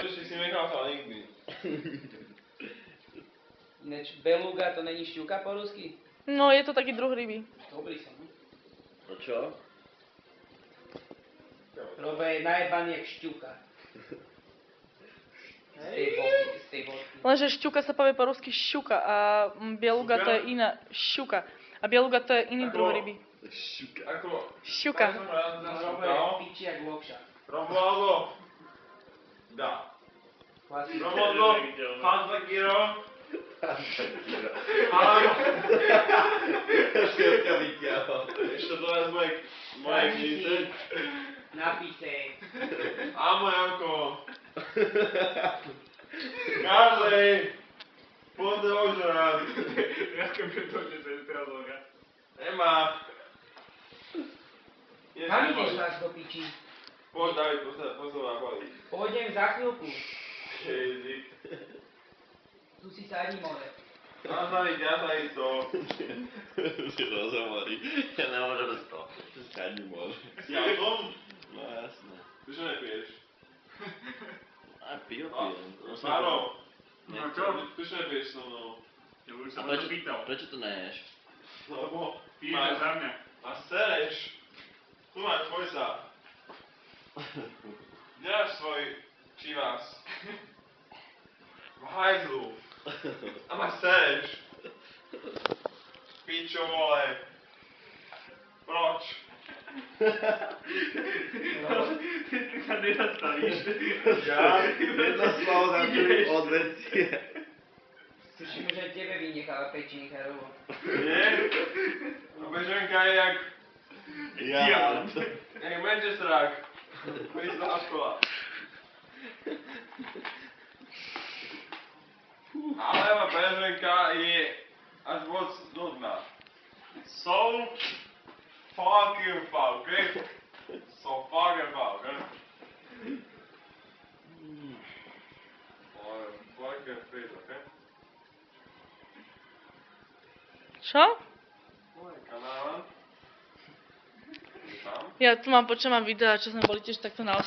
Lepšie si nechápal nikdy. Ináč beluga to není šťuka po rusky? No, je to taký druh ryby. Dobrý som. A čo? Robo je najebaný jak šťuka. Z tej vodky. Lenže šťuka sa povie po rusky šťuka a bieluga to je iná šťuka. A bieluga to je iný druh ryby. Šuka. Ako... Šťuka. Robo je piči jak lokša. Robo alebo... Dá. Robo alebo... Fanzakiro. Ale... Šťuka vyťahol. Ešte to je z mojej knižnice. Napísej. Amo Janko. Karlej. Poďte ožrať. Jaké by to, že to je strelboga? Nemá. Kam ideš vás do piči? Poď, David, pozor na boli. Pôjdem za chvíľku. Jezik. Tu si sadni, more. Nazvali ťa sa i to. Si rozhovorí. Ja nemôžem bez toho. Skáďu môže. Si autom? No jasné. Prečo nepiješ? A pijem. Máro. No čo? Prečo nepiješ so mnou? Ja už som to pýtal. Prečo to neješ? Lebo... Piješ za mňa. A sereš. Tu máš tvoj sa. Kde máš svoj čivás? V hajzlu. A ma sereš. Pičo vole. Proč? Ty sa nezastavíš. Ja? Jedno slovo na druhý odvetie. Slyším, že tebe vynecháva pečníka, Robo. Nie? A Beženka je jak... Ja. Jak Manchesterák. Vyslá škola. Ale ma Beženka je až moc nudná. So fucking fun, okay? So fucking fun, okay? Fucking face, okay? Čo? Môj kanál. Tam. Ja tu mám, počujem, mám videa, čo sme boli tiež takto na